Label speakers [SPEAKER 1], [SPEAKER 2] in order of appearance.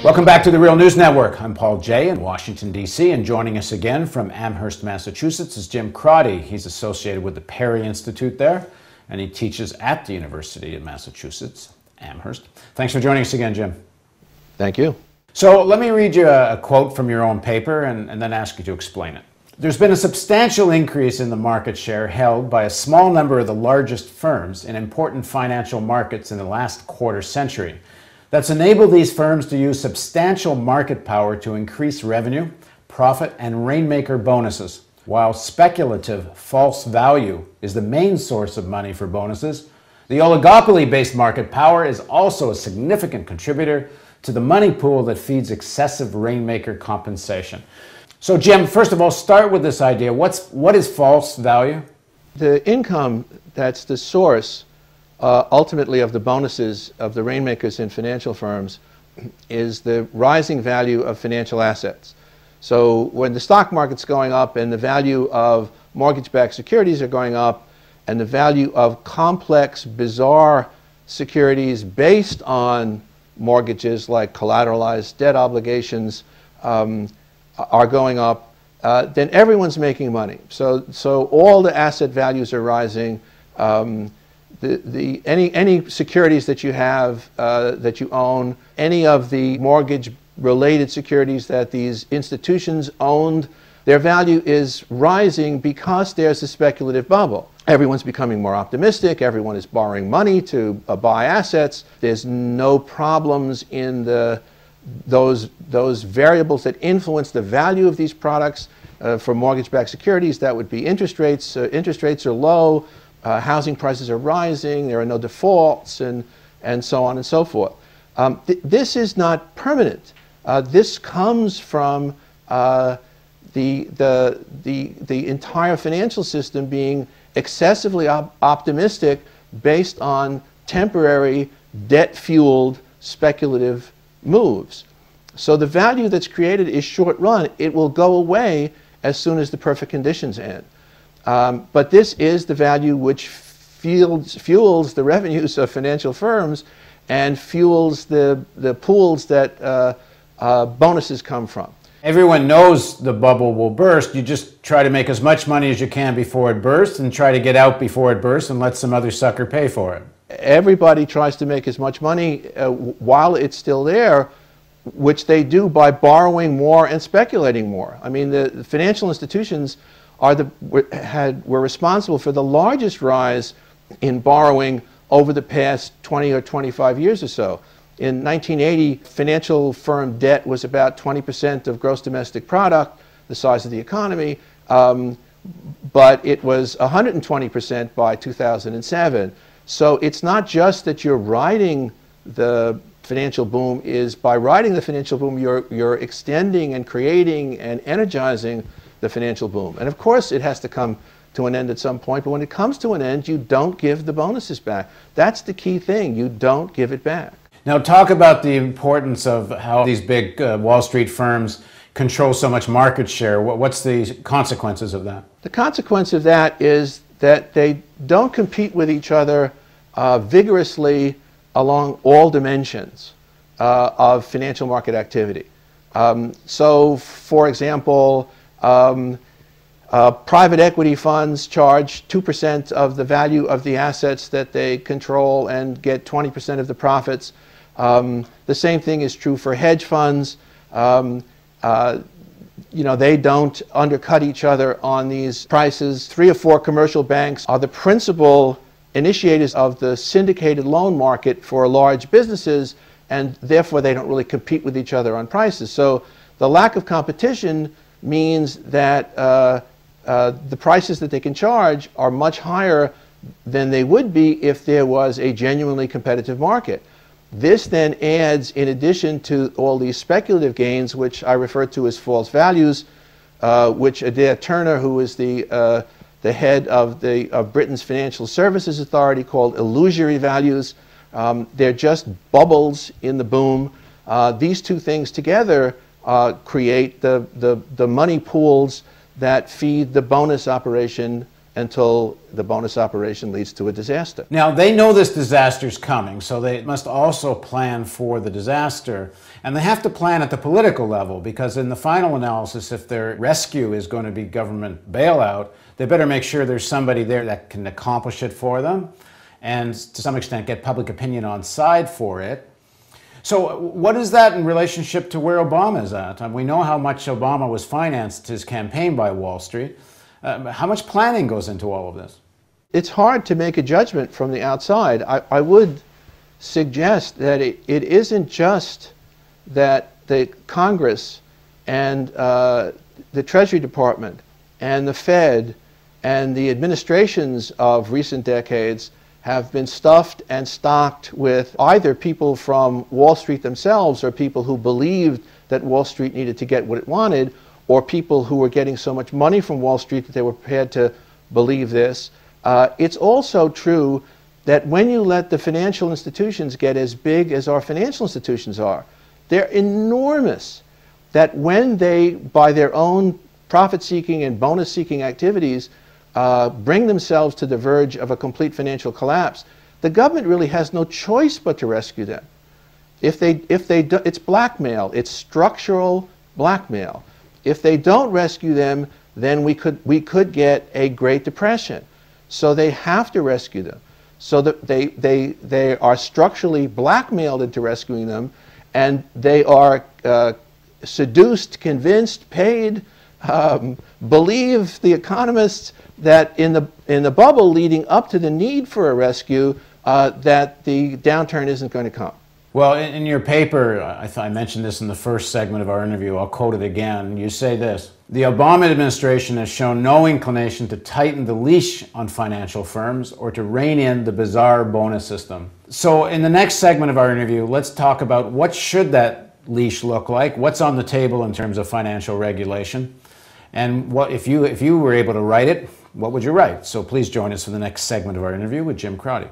[SPEAKER 1] Welcome back to the Real News Network. I'm Paul Jay in Washington, D.C., and joining us again from Amherst, Massachusetts is Jim Crotty. He's associated with the Perry Institute there, and he teaches at the University of Massachusetts, Amherst. Thanks for joining us again, Jim.
[SPEAKER 2] Thank you.
[SPEAKER 1] So let me read you a quote from your own paper and then ask you to explain it. There's been a substantial increase in the market share held by a small number of the largest firms in important financial markets in the last quarter century. That's enabled these firms to use substantial market power to increase revenue, profit, and rainmaker bonuses. While speculative false value is the main source of money for bonuses, the oligopoly-based market power is also a significant contributor to the money pool that feeds excessive rainmaker compensation. So Jim, first of all, start with this idea. What is false value?
[SPEAKER 2] The income that's the source ultimately of the bonuses of the rainmakers in financial firms is the rising value of financial assets. So when the stock market's going up and the value of mortgage-backed securities are going up and the value of complex, bizarre securities based on mortgages like collateralized debt obligations are going up, then everyone's making money. So all the asset values are rising. Any securities that you have, that you own, any of the mortgage-related securities that these institutions owned, their value is rising because there's a speculative bubble. Everyone's becoming more optimistic. Everyone is borrowing money to buy assets. There's no problems in those variables that influence the value of these products. For mortgage-backed securities, that would be interest rates. Interest rates are low. Housing prices are rising, there are no defaults, and so on and so forth. This is not permanent. This comes from the entire financial system being excessively optimistic based on temporary debt-fueled speculative moves. So the value that's created is short-run. It will go away as soon as the perfect conditions end. But this is the value which fuels the revenues of financial firms and fuels the pools that bonuses come from.
[SPEAKER 1] Everyone knows the bubble will burst. You just try to make as much money as you can before it bursts and try to get out before it bursts and let some other sucker pay for it.
[SPEAKER 2] Everybody tries to make as much money while it's still there, which they do by borrowing more and speculating more. I mean, the financial institutions were responsible for the largest rise in borrowing over the past 20 or 25 years or so. In 1980, financial firm debt was about 20% of gross domestic product, the size of the economy, but it was 120% by 2007. So it's not just that you're riding the financial boom. By riding the financial boom, you're extending and creating and energizing the financial boom. And of course it has to come to an end at some point, but when it comes to an end, you don't give the bonuses back. That's the key thing. You don't give it back.
[SPEAKER 1] Now talk about the importance of how these big Wall Street firms control so much market share. What's the consequences of that?
[SPEAKER 2] The consequence of that is that they don't compete with each other vigorously along all dimensions of financial market activity. So for example, private equity funds charge 2% of the value of the assets that they control and get 20% of the profits. The same thing is true for hedge funds. They don't undercut each other on these prices. 3 or 4 commercial banks are the principal initiators of the syndicated loan market for large businesses, and therefore they don't really compete with each other on prices. So the lack of competition means that the prices that they can charge are much higher than they would be if there was a genuinely competitive market. This then adds, in addition to all these speculative gains, which I refer to as false values, which Adair Turner, who is the head of Britain's Financial Services Authority, called illusory values. They're just bubbles in the boom. These two things together create the money pools that feed the bonus operation until the bonus operation leads to a disaster.
[SPEAKER 1] Now, they know this disaster's coming, so they must also plan for the disaster. And they have to plan at the political level, because in the final analysis, if their rescue is going to be government bailout, they better make sure there's somebody there that can accomplish it for them and to some extent get public opinion on side for it. So what is that in relationship to where Obama is at? We know how much Obama was financed his campaign by Wall Street. How much planning goes into all of this?
[SPEAKER 2] It's hard to make a judgment from the outside. I would suggest that it isn't just that the Congress and the Treasury Department and the Fed and the administrations of recent decades have been stuffed and stocked with either people from Wall Street themselves or people who believed that Wall Street needed to get what it wanted, or people who were getting so much money from Wall Street that they were prepared to believe this. It's also true that when you let the financial institutions get as big as our financial institutions are, they're enormous, that when they, by their own profit-seeking and bonus-seeking activities, bring themselves to the verge of a complete financial collapse, the government really has no choice but to rescue them. It's blackmail. It's structural blackmail. If they don't rescue them, then we could get a Great Depression. So they have to rescue them. So that they are structurally blackmailed into rescuing them, and they are seduced, convinced, paid, believe the economists that in the bubble leading up to the need for a rescue, that the downturn isn't going to come.
[SPEAKER 1] Well, in your paper, I mentioned this in the first segment of our interview, I'll quote it again. You say this: the Obama administration has shown no inclination to tighten the leash on financial firms or to rein in the bizarre bonus system. So in the next segment of our interview, let's talk about what should that leash look like, what's on the table in terms of financial regulation, and what if you were able to write it, what would you write? So please join us for the next segment of our interview with Jim Crotty.